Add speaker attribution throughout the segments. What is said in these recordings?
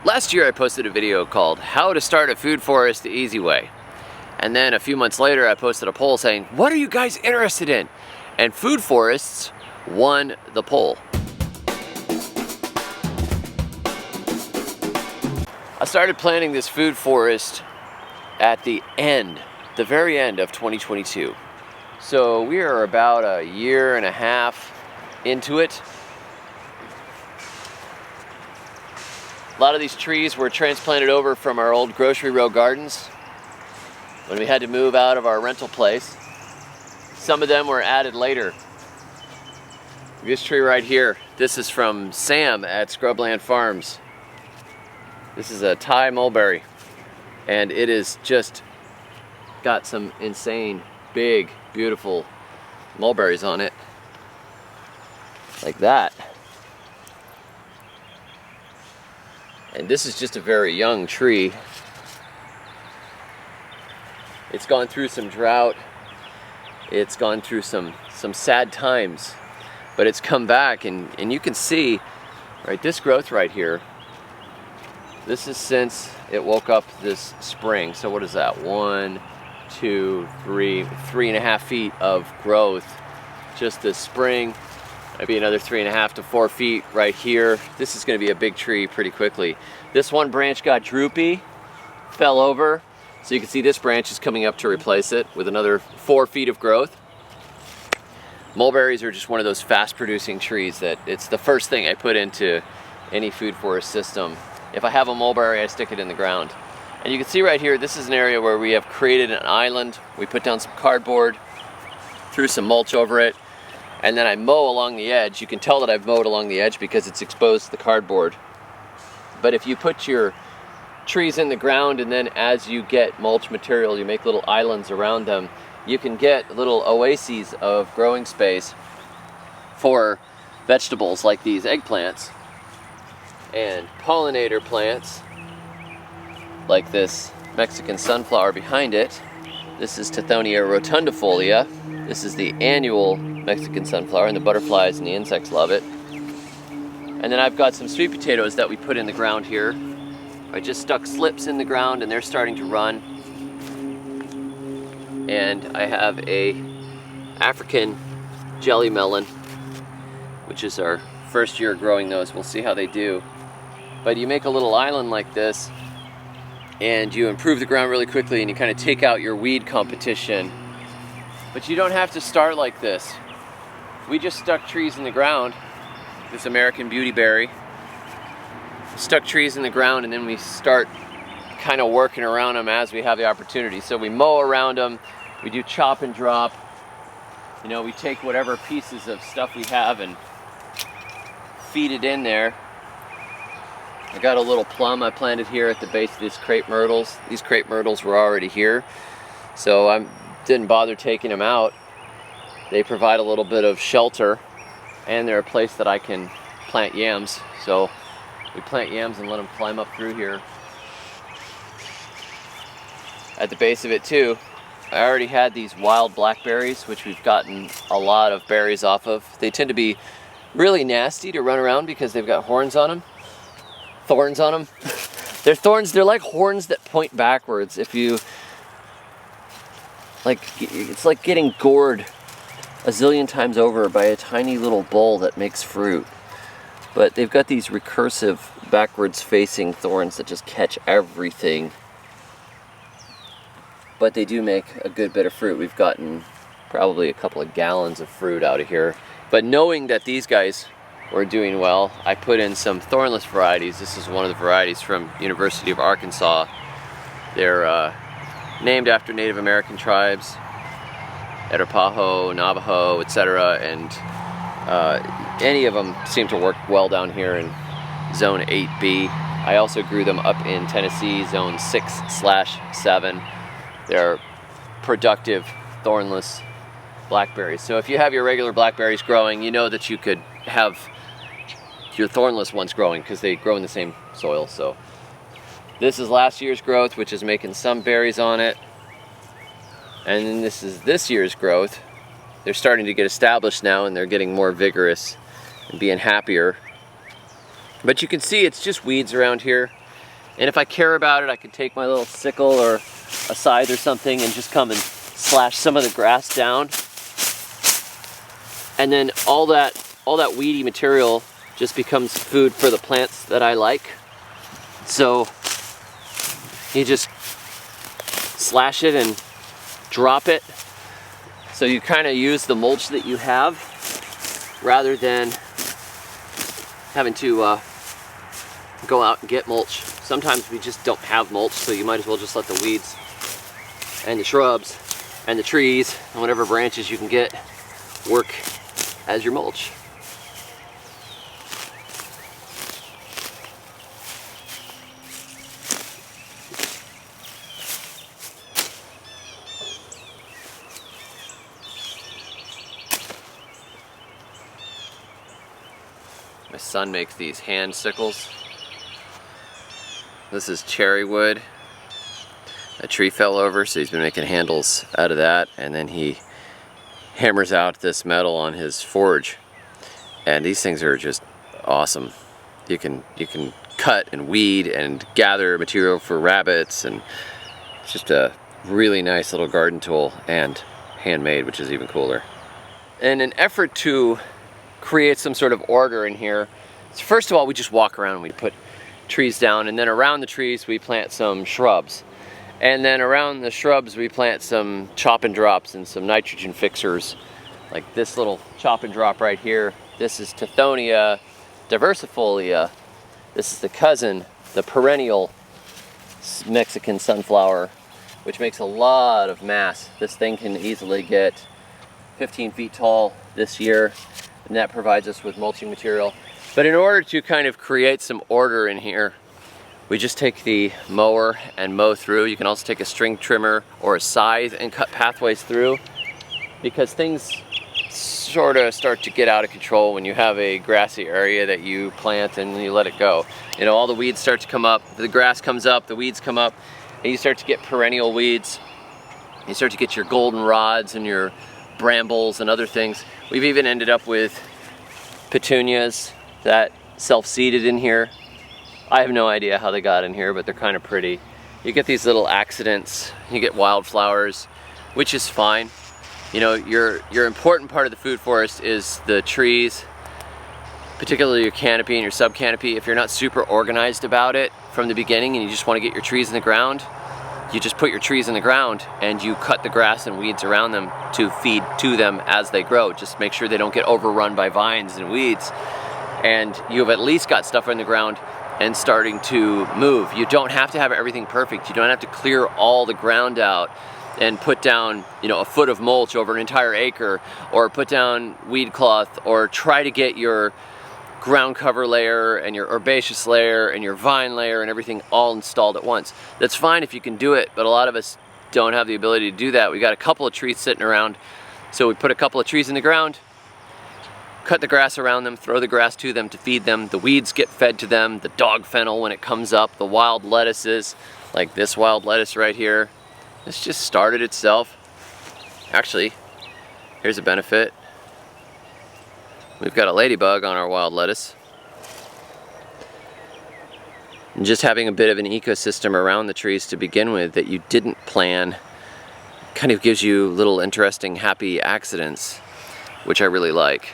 Speaker 1: Last year I posted a video called How to Start a Food Forest the Easy Way. And then a few months later I posted a poll saying, what are you guys interested in? And food forests won the poll. I started planting this food forest at the very end of 2022. So we are about a year and a half into it. A lot of these trees were transplanted over from our old Grocery Row Gardens when we had to move out of our rental place. Some of them were added later. This tree right here, this is from Sam at Scrubland Farms. This is a Thai mulberry, and it is just got some insane, big, beautiful mulberries on it, like that. And this is just a very young tree. It's gone through some drought. It's gone through some sad times, but it's come back, and you can see, right, this growth right here, this is since it woke up this spring. So what is that? 1, 2, 3, 3.5 feet of growth just this spring. Maybe another 3.5 to 4 feet right here. This is going to be a big tree pretty quickly. This one branch got droopy, fell over. So you can see this branch is coming up to replace it with another 4 feet of growth. Mulberries are just one of those fast producing trees that it's the first thing I put into any food forest system. If I have a mulberry, I stick it in the ground. And you can see right here, this is an area where we have created an island. We put down some cardboard, threw some mulch over it, and then I mow along the edge. You can tell that I've mowed along the edge because it's exposed to the cardboard. But if you put your trees in the ground and then as you get mulch material, you make little islands around them, you can get little oases of growing space for vegetables like these eggplants and pollinator plants like this Mexican sunflower behind it. This is Tithonia rotundifolia. This is the annual Mexican sunflower, and the butterflies and the insects love it. And then I've got some sweet potatoes that we put in the ground here. I just stuck slips in the ground and they're starting to run. And I have a African jelly melon, which is our first year growing those. We'll see how they do. But you make a little island like this and you improve the ground really quickly and you kind of take out your weed competition. But you don't have to start like this. We just stuck trees in the ground, this American beautyberry. Stuck trees in the ground and then we start kind of working around them as we have the opportunity. So we mow around them, we do chop and drop. You know, we take whatever pieces of stuff we have and feed it in there. I got a little plum I planted here at the base of these crepe myrtles. These crepe myrtles were already here, so I didn't bother taking them out. They provide a little bit of shelter, and they're a place that I can plant yams. So we plant yams and let them climb up through here. At the base of it too, I already had these wild blackberries, which we've gotten a lot of berries off of. They tend to be really nasty to run around because they've got horns on them. Thorns on them. They're thorns, they're like horns that point backwards. If you, like, it's like getting gored a zillion times over by a tiny little bull that makes fruit. But they've got these recursive, backwards facing thorns that just catch everything. But they do make a good bit of fruit. We've gotten probably a couple of gallons of fruit out of here. But knowing that these guys were doing well, I put in some thornless varieties. This is one of the varieties from University of Arkansas. They're named after Native American tribes, Arapaho, Navajo, etc. And any of them seem to work well down here in Zone 8B. I also grew them up in Tennessee, Zone 6/7. They're productive, thornless blackberries. So if you have your regular blackberries growing, you know that you could have your thornless ones growing because they grow in the same soil. So this is last year's growth, which is making some berries on it. And then this is this year's growth. They're starting to get established now and they're getting more vigorous and being happier. But you can see it's just weeds around here. And if I care about it, I could take my little sickle or a scythe or something and just come and slash some of the grass down. And then all that weedy material just becomes food for the plants that I like. So you just slash it and drop it. So you kind of use the mulch that you have rather than having to go out and get mulch. Sometimes we just don't have mulch, so you might as well just let the weeds and the shrubs and the trees and whatever branches you can get work as your mulch. My son makes these hand sickles. This is cherry wood. A tree fell over, so he's been making handles out of that, and then he hammers out this metal on his forge. And these things are just awesome. You can cut and weed and gather material for rabbits, and it's just a really nice little garden tool, and handmade, which is even cooler. In an effort to create some sort of order in here, so first of all, we just walk around and we put trees down, and then around the trees we plant some shrubs, and then around the shrubs we plant some chop and drops and some nitrogen fixers, like this little chop and drop right here. This is Tithonia diversifolia. This is the cousin, the perennial Mexican sunflower, which makes a lot of mass. This thing can easily get 15 feet tall this year, and that provides us with mulching material. But in order to kind of create some order in here, we just take the mower and mow through. You can also take a string trimmer or a scythe and cut pathways through, because things sort of start to get out of control when you have a grassy area that you plant and you let it go. You know, all the weeds start to come up, the grass comes up, the weeds come up, and you start to get perennial weeds. You start to get your goldenrods and your brambles and other things. We've even ended up with petunias that self-seeded in here. I have no idea how they got in here, but they're kind of pretty. You get these little accidents, you get wildflowers, which is fine. You know, your important part of the food forest is the trees, particularly your canopy and your subcanopy. If you're not super organized about it from the beginning and you just want to get your trees in the ground, you just put your trees in the ground and you cut the grass and weeds around them to feed to them as they grow. Just make sure they don't get overrun by vines and weeds. And you've at least got stuff in the ground and starting to move. You don't have to have everything perfect. You don't have to clear all the ground out and put down, you know, a foot of mulch over an entire acre, or put down weed cloth, or try to get your ground cover layer and your herbaceous layer and your vine layer and everything all installed at once. That's fine if you can do it, but a lot of us don't have the ability to do that. We got a couple of trees sitting around, so we put a couple of trees in the ground, cut the grass around them, throw the grass to them to feed them. The weeds get fed to them, the dog fennel when it comes up, the wild lettuces, like this wild lettuce right here. This just started itself. Actually, here's a benefit. We've got a ladybug on our wild lettuce. And just having a bit of an ecosystem around the trees to begin with that you didn't plan kind of gives you little interesting happy accidents, which I really like.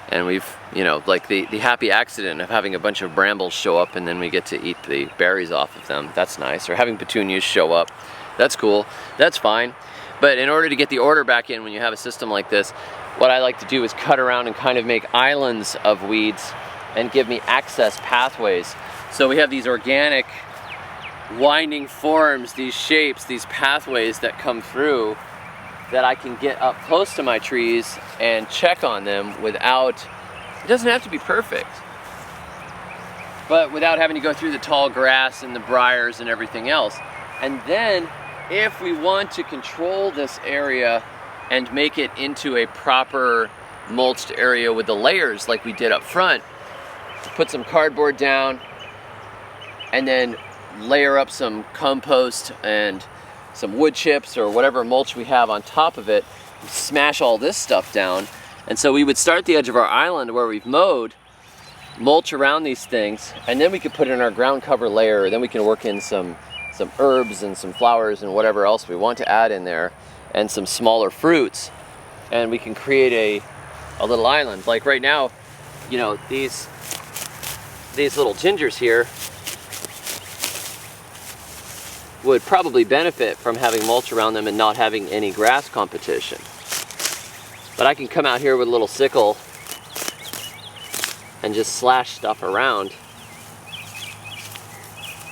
Speaker 1: And we've, you know, like the happy accident of having a bunch of brambles show up and then we get to eat the berries off of them. That's nice. Or having petunias show up. That's cool. That's fine. But in order to get the order back in when you have a system like this, what I like to do is cut around and kind of make islands of weeds and give me access pathways. So we have these organic winding forms, these shapes, these pathways that come through that I can get up close to my trees and check on them without, it doesn't have to be perfect, but without having to go through the tall grass and the briars and everything else. And then if we want to control this area and make it into a proper mulched area with the layers like we did up front, put some cardboard down and then layer up some compost and some wood chips or whatever mulch we have on top of it, smash all this stuff down. And so we would start the edge of our island where we've mowed, mulch around these things, and then we could put in our ground cover layer, then we can work in some herbs and some flowers and whatever else we want to add in there, and some smaller fruits, and we can create a little island. Like right now, you know, these little gingers here would probably benefit from having mulch around them and not having any grass competition. But I can come out here with a little sickle and just slash stuff around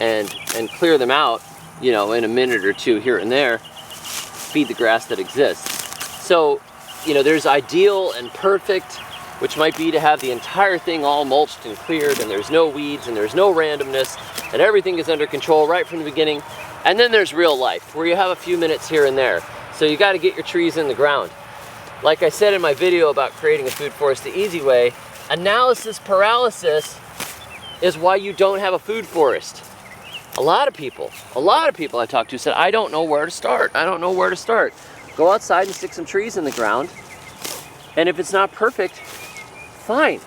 Speaker 1: and clear them out, you know, in a minute or two here and there, feed the grass that exists. So, you know, there's ideal and perfect, which might be to have the entire thing all mulched and cleared, and there's no weeds and there's no randomness, and everything is under control right from the beginning. And then there's real life, where you have a few minutes here and there. So you got to get your trees in the ground. Like I said in my video about creating a food forest the easy way, analysis paralysis is why you don't have a food forest. A lot of people I talked to said, I don't know where to start. I don't know where to start. Go outside and stick some trees in the ground. And if it's not perfect, fine.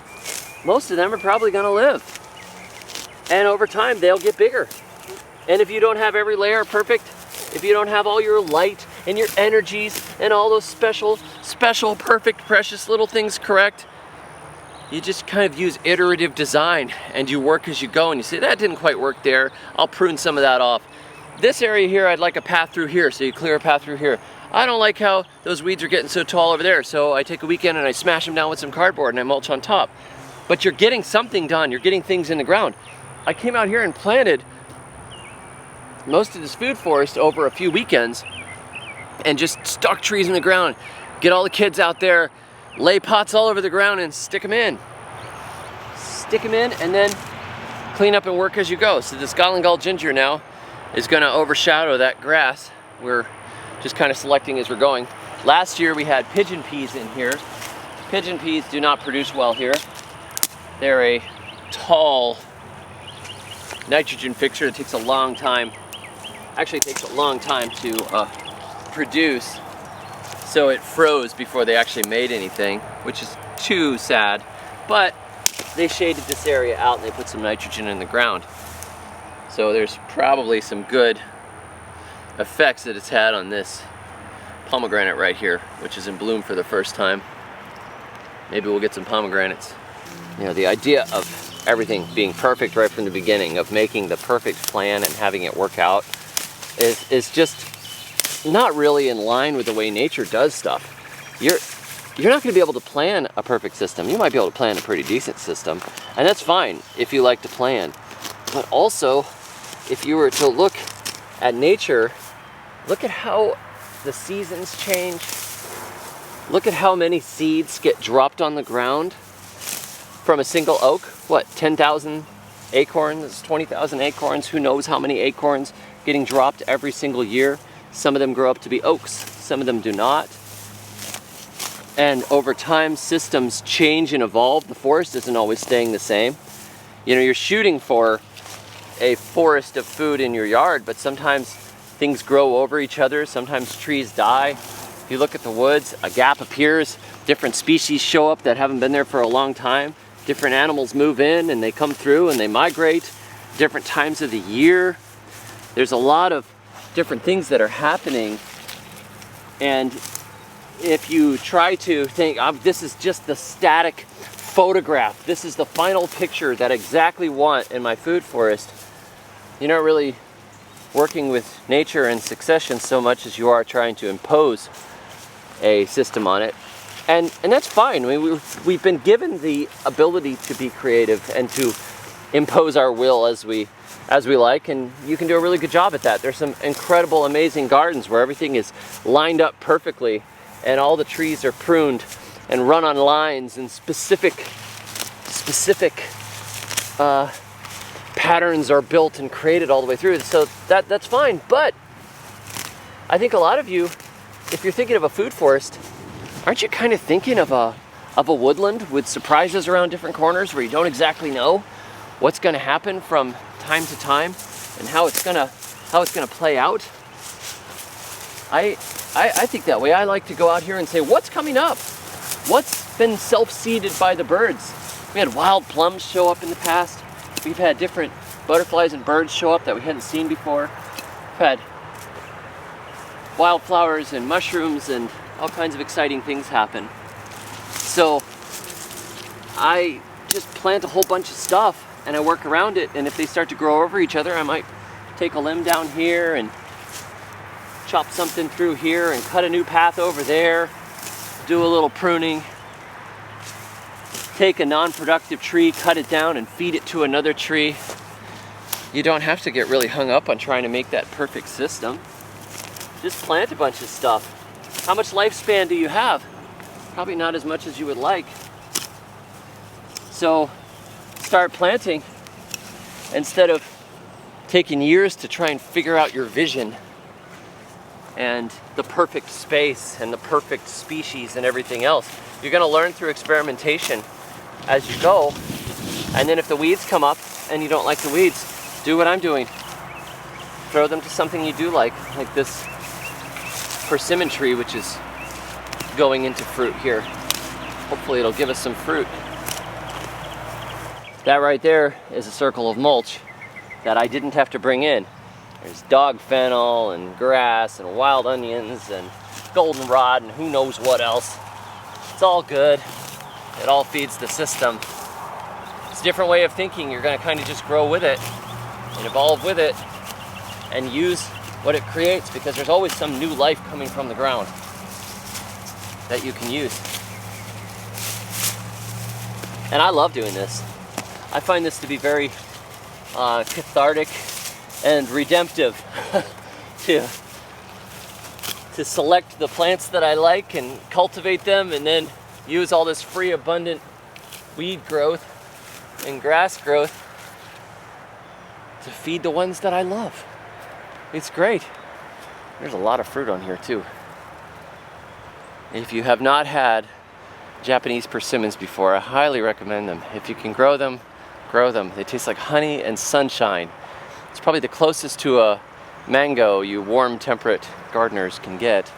Speaker 1: Most of them are probably gonna live. And over time, they'll get bigger. And if you don't have every layer perfect, if you don't have all your light and your energies and all those special, perfect, precious little things correct, you just kind of use iterative design and you work as you go, and you say, that didn't quite work there, I'll prune some of that off. This area here, I'd like a path through here, so you clear a path through here. I don't like how those weeds are getting so tall over there, so I take a weekend and I smash them down with some cardboard and I mulch on top. But you're getting something done, you're getting things in the ground. I came out here and planted most of this food forest over a few weekends and just stuck trees in the ground, get all the kids out there, lay pots all over the ground and stick them in. Stick them in and then clean up and work as you go. So this Galangal ginger now is gonna overshadow that grass. We're just kind of selecting as we're going. Last year we had pigeon peas in here. Pigeon peas do not produce well here. They're a tall nitrogen fixture. It takes a long time. Actually, it takes a long time to produce. So it froze before they actually made anything, which is too sad. But they shaded this area out and they put some nitrogen in the ground. So there's probably some good effects that it's had on this pomegranate right here, which is in bloom for the first time. Maybe we'll get some pomegranates. You know, the idea of everything being perfect right from the beginning, of making the perfect plan and having it work out, is just not really in line with the way nature does stuff. You're not going to be able to plan a perfect system. You might be able to plan a pretty decent system, and that's fine if you like to plan. But also, if you were to look at nature, look at how the seasons change. Look at how many seeds get dropped on the ground from a single oak. What, 10,000 acorns, 20,000 acorns, who knows how many acorns getting dropped every single year. Some of them grow up to be oaks, some of them do not. And over time, systems change and evolve. The forest isn't always staying the same. You know, you're shooting for a forest of food in your yard, but sometimes things grow over each other, sometimes trees die. If you look at the woods, a gap appears, different species show up that haven't been there for a long time, different animals move in and they come through and they migrate, different times of the year. There's a lot of different things that are happening, and if you try to think, this is just the static photograph, this is the final picture that I exactly want in my food forest, you're not really working with nature in succession so much as you are trying to impose a system on it. And that's fine. I mean, we've been given the ability to be creative and to impose our will as we like, and you can do a really good job at that. There's some incredible, amazing gardens where everything is lined up perfectly and all the trees are pruned and run on lines, and specific patterns are built and created all the way through. So that's fine. But I think a lot of you, if you're thinking of a food forest, aren't you kind of thinking of a woodland with surprises around different corners where you don't exactly know what's going to happen from time to time and how it's gonna play out? I think that way. I like to go out here and say, what's coming up? What's been self-seeded by the birds? We had wild plums show up in the past. We've had different butterflies and birds show up that we hadn't seen before. We've had wildflowers and mushrooms and all kinds of exciting things happen. So I just plant a whole bunch of stuff and I work around it, and if they start to grow over each other, I might take a limb down here and chop something through here and cut a new path over there, do a little pruning, take a non-productive tree, cut it down and feed it to another tree. You don't have to get really hung up on trying to make that perfect system. Just plant a bunch of stuff. How much lifespan do you have? Probably not as much as you would like. So start planting instead of taking years to try and figure out your vision and the perfect space and the perfect species and everything else. You're going to learn through experimentation as you go. And then if the weeds come up and you don't like the weeds, do what I'm doing. Throw them to something you do like this persimmon tree, which is going into fruit here. Hopefully it'll give us some fruit. That right there is a circle of mulch that I didn't have to bring in. There's dog fennel and grass and wild onions and goldenrod and who knows what else. It's all good. It all feeds the system. It's a different way of thinking. You're going to kind of just grow with it and evolve with it and use what it creates, because there's always some new life coming from the ground that you can use. And I love doing this. I find this to be very cathartic and redemptive to select the plants that I like and cultivate them, and then use all this free, abundant weed growth and grass growth to feed the ones that I love. It's great. There's a lot of fruit on here too. If you have not had Japanese persimmons before, I highly recommend them. If you can grow them, grow them. They taste like honey and sunshine. It's probably the closest to a mango you warm temperate gardeners can get.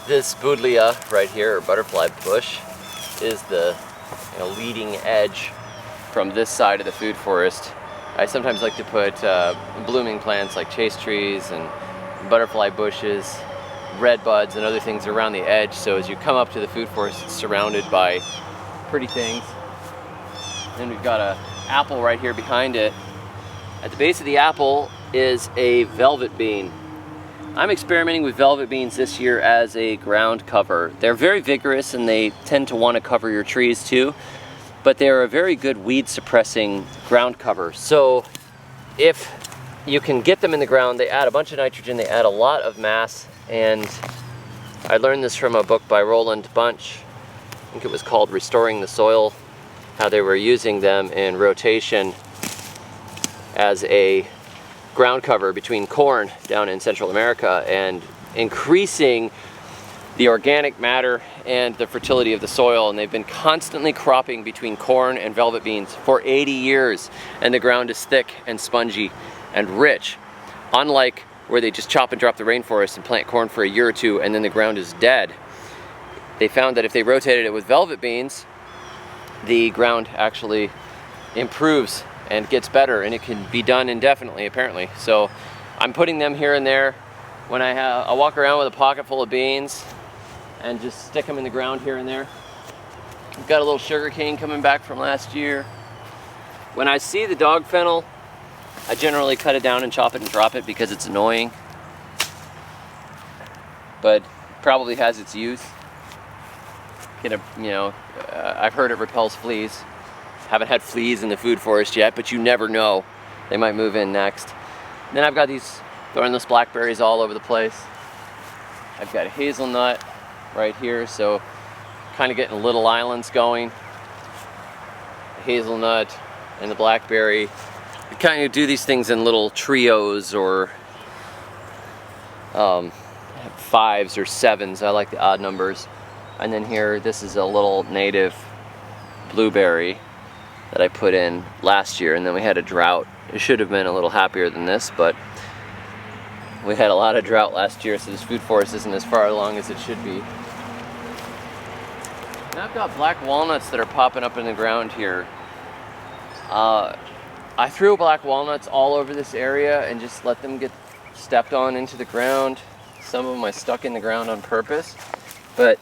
Speaker 1: This Buddleia right here, or butterfly bush, is the leading edge from this side of the food forest. I sometimes like to put blooming plants like chase trees and butterfly bushes, red buds and other things around the edge, so as you come up to the food forest, it's surrounded by pretty things. Then we've got an apple right here behind it. At the base of the apple is a velvet bean. I'm experimenting with velvet beans this year as a ground cover. They're very vigorous and they tend to want to cover your trees too, but they're a very good weed suppressing ground cover. So if you can get them in the ground, they add a bunch of nitrogen, they add a lot of mass, and I learned this from a book by Roland Bunch. I think it was called Restoring the Soil, how they were using them in rotation as a ground cover between corn down in Central America and increasing the organic matter and the fertility of the soil. And they've been constantly cropping between corn and velvet beans for 80 years, and the ground is thick and spongy and rich, unlike where they just chop and drop the rainforest and plant corn for a year or two and then the ground is dead. They found that if they rotated it with velvet beans, the ground actually improves and gets better, and it can be done indefinitely apparently. So I'm putting them here and there when I walk around with a pocket full of beans and just stick them in the ground here and there. I've got a little sugar cane coming back from last year. When I see the dog fennel, I generally cut it down and chop it and drop it because it's annoying, but probably has its use. I've heard it repels fleas. Haven't had fleas in the food forest yet, but you never know. They might move in next. And then I've got these thornless blackberries all over the place. I've got a hazelnut right here, so kind of getting little islands going. The hazelnut and the blackberry. We kind of do these things in little trios or 5s or 7s. I like the odd numbers. And then here, this is a little native blueberry that I put in last year, and then we had a drought. It should have been a little happier than this, but we had a lot of drought last year, so this food forest isn't as far along as it should be. I've got black walnuts that are popping up in the ground here. I threw black walnuts all over this area and just let them get stepped on into the ground. Some of them I stuck in the ground on purpose, but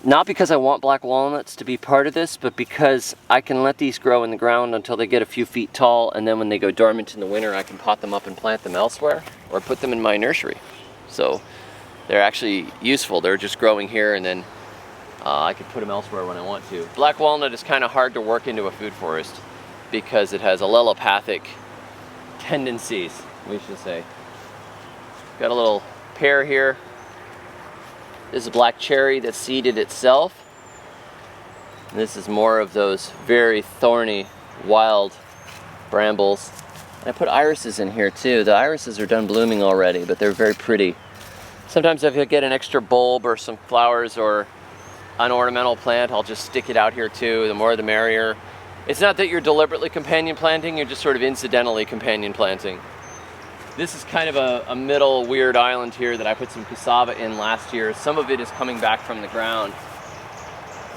Speaker 1: not because I want black walnuts to be part of this, but because I can let these grow in the ground until they get a few feet tall, and then when they go dormant in the winter, I can pot them up and plant them elsewhere or put them in my nursery. So they're actually useful. They're just growing here, and then I could put them elsewhere when I want to. Black walnut is kind of hard to work into a food forest because it has allelopathic tendencies, we should say. Got a little pear here. This is a black cherry that seeded itself. And this is more of those very thorny wild brambles. And I put irises in here too. The irises are done blooming already, but they're very pretty. Sometimes if I get an extra bulb or some flowers or an ornamental plant, I'll just stick it out here too. The more the merrier. It's not that you're deliberately companion planting, you're just sort of incidentally companion planting. This is kind of a middle weird island here that I put some cassava in last year. Some of it is coming back from the ground,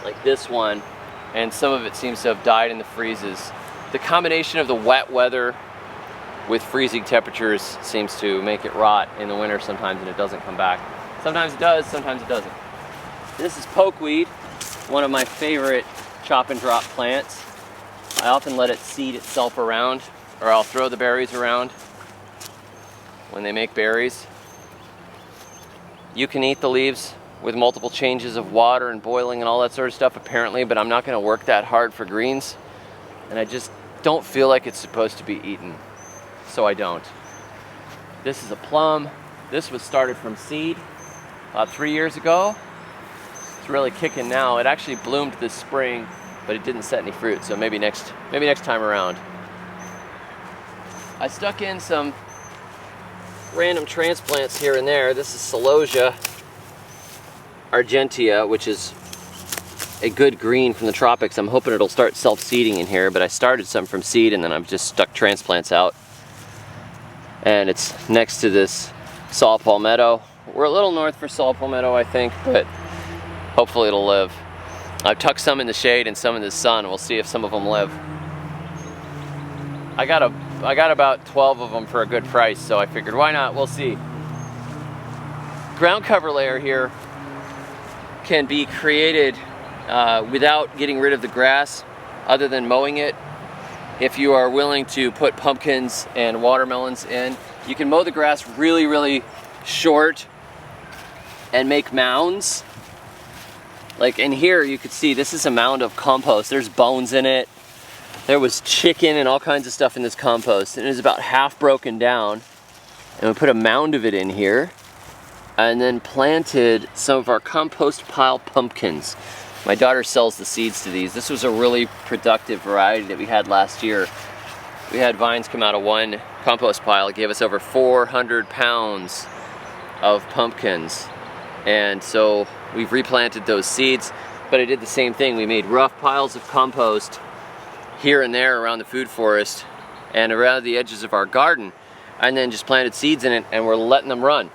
Speaker 1: like this one, and some of it seems to have died in the freezes. The combination of the wet weather with freezing temperatures seems to make it rot in the winter sometimes, and it doesn't come back. Sometimes it does, sometimes it doesn't. This is pokeweed, one of my favorite chop and drop plants. I often let it seed itself around, or I'll throw the berries around when they make berries. You can eat the leaves with multiple changes of water and boiling and all that sort of stuff apparently, but I'm not going to work that hard for greens, and I just don't feel like it's supposed to be eaten, so I don't. This is a plum. This was started from seed about 3 years ago. It's really kicking now. It actually bloomed this spring, but it didn't set any fruit, so maybe next time around. I stuck in some random transplants here and there. This is Celosia argentea, which is a good green from the tropics. I'm hoping it'll start self-seeding in here, but I started some from seed and then I've just stuck transplants out. And it's next to this saw palmetto. We're a little north for saw palmetto, I think, but hopefully it'll live. I've tucked some in the shade and some in the sun. We'll see if some of them live. I got about 12 of them for a good price, so I figured why not? We'll see. Ground cover layer here can be created without getting rid of the grass other than mowing it. If you are willing to put pumpkins and watermelons in, you can mow the grass really, really short and make mounds. Like in here, you could see this is a mound of compost. There's bones in it. There was chicken and all kinds of stuff in this compost, and it was about half broken down. And we put a mound of it in here, and then planted some of our compost pile pumpkins. My daughter sells the seeds to these. This was a really productive variety that we had last year. We had vines come out of one compost pile. It gave us over 400 pounds of pumpkins. And so we've replanted those seeds, but I did the same thing. We made rough piles of compost here and there around the food forest and around the edges of our garden, and then just planted seeds in it, and we're letting them run.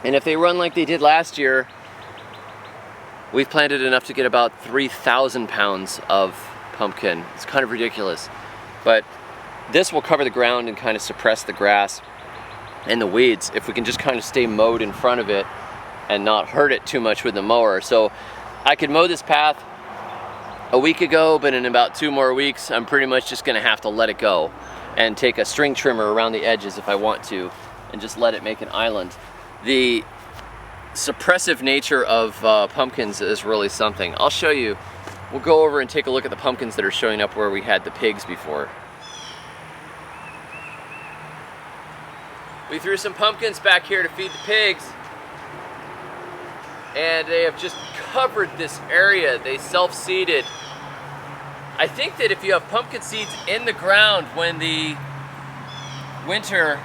Speaker 1: And if they run like they did last year, we've planted enough to get about 3,000 pounds of pumpkin. It's kind of ridiculous, but this will cover the ground and kind of suppress the grass and the weeds if we can just kind of stay mowed in front of it and not hurt it too much with the mower. So I could mow this path a week ago, but in about 2 more weeks, I'm pretty much just gonna have to let it go and take a string trimmer around the edges if I want to, and just let it make an island. The suppressive nature of pumpkins is really something. I'll show you. We'll go over and take a look at the pumpkins that are showing up where we had the pigs before. We threw some pumpkins back here to feed the pigs, and they have just covered this area. They self-seeded. I think that if you have pumpkin seeds in the ground when the winter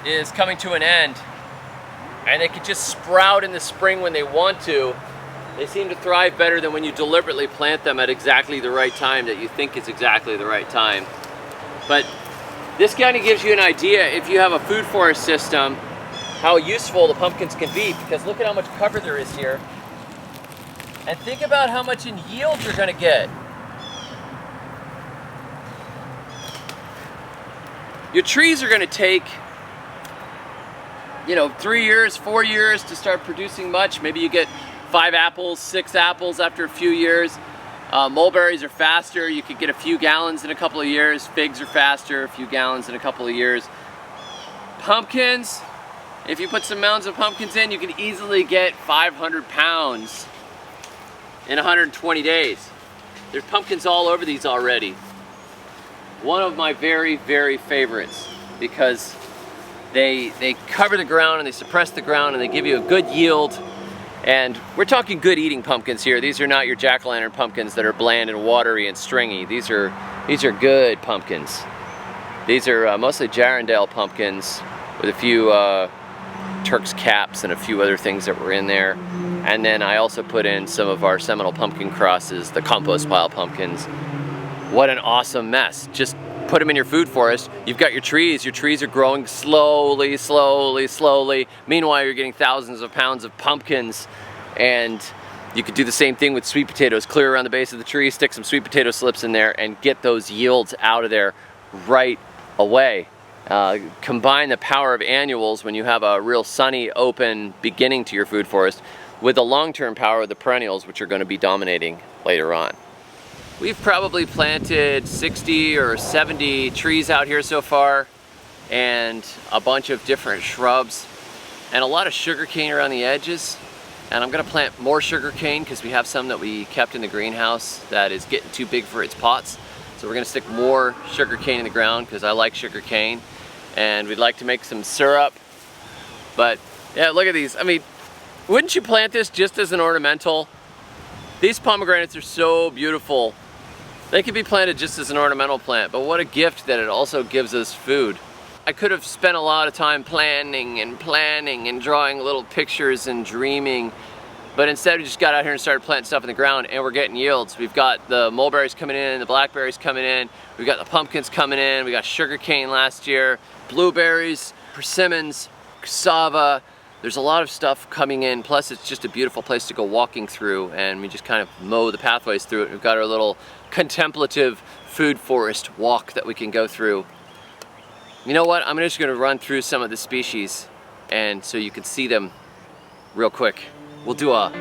Speaker 1: is coming to an end, and they could just sprout in the spring when they want to, they seem to thrive better than when you deliberately plant them at exactly the right time that you think is exactly the right time. But this kind of gives you an idea, if you have a food forest system, how useful the pumpkins can be, because look at how much cover there is here. And think about how much in yield you're gonna get. Your trees are gonna take, you know, 3 years, 4 years to start producing much. Maybe you get 5 apples, 6 apples after a few years. Mulberries are faster. You could get a few gallons in a couple of years. Figs are faster, a few gallons in a couple of years. Pumpkins, if you put some mounds of pumpkins in, you can easily get 500 pounds in 120 days. There's pumpkins all over these already. One of my very, very favorites, because they cover the ground and they suppress the ground and they give you a good yield. And we're talking good eating pumpkins here. These are not your jack-o'-lantern pumpkins that are bland and watery and stringy. These are good pumpkins. These are mostly Jarondale pumpkins with a few Turk's caps and a few other things that were in there. And then I also put in some of our Seminole pumpkin crosses, the compost pile pumpkins. What an awesome mess. Just put them in your food forest. You've got your trees. Your trees are growing slowly, slowly, slowly. Meanwhile, you're getting thousands of pounds of pumpkins. And you could do the same thing with sweet potatoes. Clear around the base of the tree, stick some sweet potato slips in there, and get those yields out of there right away. Combine the power of annuals when you have a real sunny, open beginning to your food forest with the long-term power of the perennials, which are going to be dominating later on. We've probably planted 60 or 70 trees out here so far, and a bunch of different shrubs, and a lot of sugarcane around the edges. And I'm gonna plant more sugarcane because we have some that we kept in the greenhouse that is getting too big for its pots. So we're gonna stick more sugarcane in the ground because I like sugarcane, and we'd like to make some syrup. But yeah, look at these. I mean, wouldn't you plant this just as an ornamental? These pomegranates are so beautiful. They could be planted just as an ornamental plant, but what a gift that it also gives us food. I could have spent a lot of time planning and drawing little pictures and dreaming, but instead we just got out here and started planting stuff in the ground, and we're getting yields. We've got the mulberries coming in, the blackberries coming in, we've got the pumpkins coming in, we got sugarcane last year, blueberries, persimmons, cassava. There's a lot of stuff coming in, plus it's just a beautiful place to go walking through, and we just kind of mow the pathways through it. We've got our little contemplative food forest walk that we can go through. You know what? I'm just gonna run through some of the species, and so you can see them real quick. We'll do a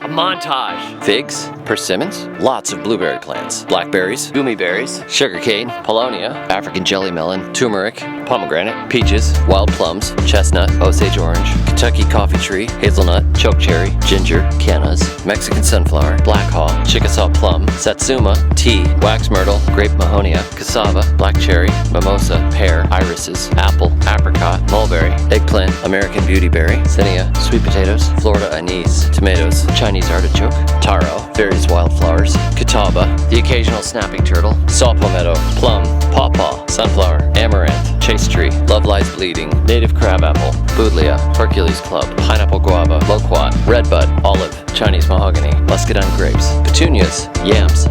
Speaker 1: montage. Figs, persimmons, lots of blueberry plants, blackberries, gummy berries, sugarcane, paulownia, African jelly melon, turmeric, pomegranate, peaches, wild plums, chestnut, Osage orange, Kentucky coffee tree, hazelnut, chokecherry, ginger, cannas, Mexican sunflower, black haw, Chickasaw plum, satsuma, tea, wax myrtle, grape mahonia, cassava, black cherry, mimosa, pear, irises, apple, apricot, mulberry, eggplant, American beautyberry, zinnia, sweet potatoes, Florida anise, tomatoes, Chinese artichoke, taro, various wildflowers, catawba, the occasional snapping turtle, saw palmetto, plum, pawpaw, sunflower, amaranth, chase tree, love lies bleeding, native crabapple, buddleia, Hercules club, pineapple guava, loquat, redbud, olive, Chinese mahogany, muscadine grapes, petunias, yams.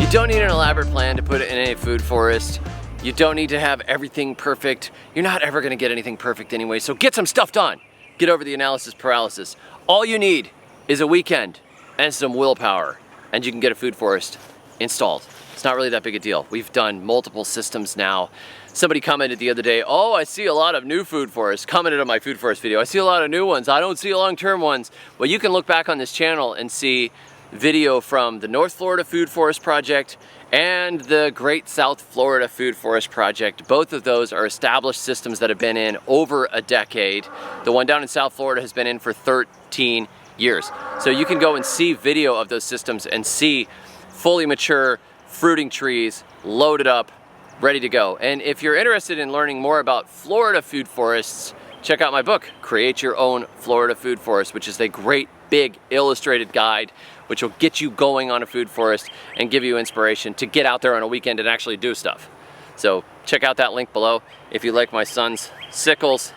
Speaker 1: You don't need an elaborate plan to put it in a food forest. You don't need to have everything perfect. You're not ever gonna get anything perfect anyway, so get some stuff done. Get over the analysis paralysis. All you need is a weekend and some willpower, and you can get a food forest installed. It's not really that big a deal. We've done multiple systems now. Somebody commented the other day, oh, I see a lot of new food forests, commented on my food forest video. I see a lot of new ones. I don't see long-term ones. Well, you can look back on this channel and see video from the North Florida Food Forest Project and the Great South Florida Food Forest Project. Both of those are established systems that have been in over a decade. The one down in South Florida has been in for 13 years. So you can go and see video of those systems and see fully mature fruiting trees loaded up, ready to go. And if you're interested in learning more about Florida food forests, check out my book, Create Your Own Florida Food Forest, which is a great big illustrated guide which will get you going on a food forest and give you inspiration to get out there on a weekend and actually do stuff. So check out that link below. If you like my son's sickles,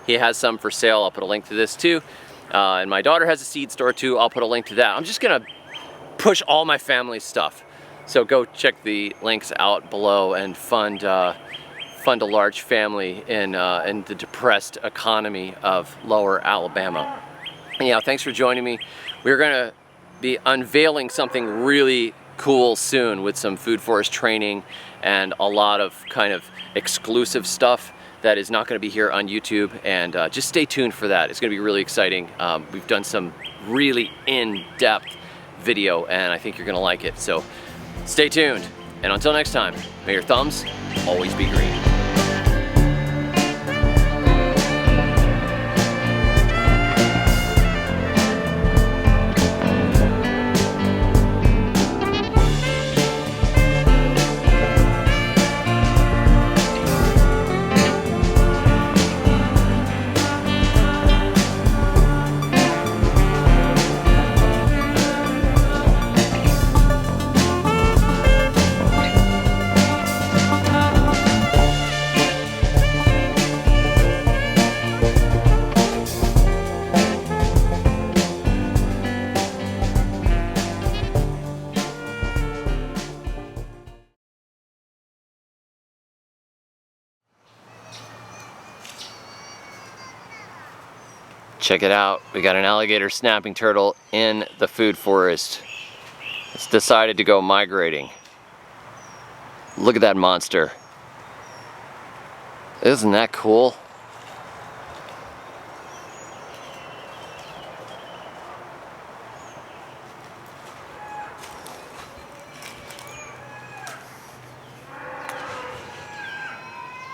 Speaker 1: he has some for sale. I'll put a link to this too. And my daughter has a seed store too. I'll put a link to that. I'm just gonna push all my family's stuff. So go check the links out below and fund a large family in the depressed economy of lower Alabama. Anyhow, thanks for joining me. We're gonna be unveiling something really cool soon with some food forest training and a lot of kind of exclusive stuff that is not going to be here on YouTube, and just stay tuned for that. It's going to be really exciting. We've done some really in-depth video and I think you're going to like it, so stay tuned. And until next time, may your thumbs always be green. Check it out, we got an alligator snapping turtle in the food forest. It's decided to go migrating. Look at that monster. Isn't that cool?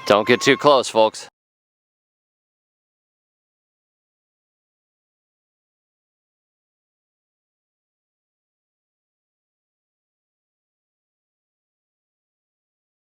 Speaker 1: Don't get too close, folks.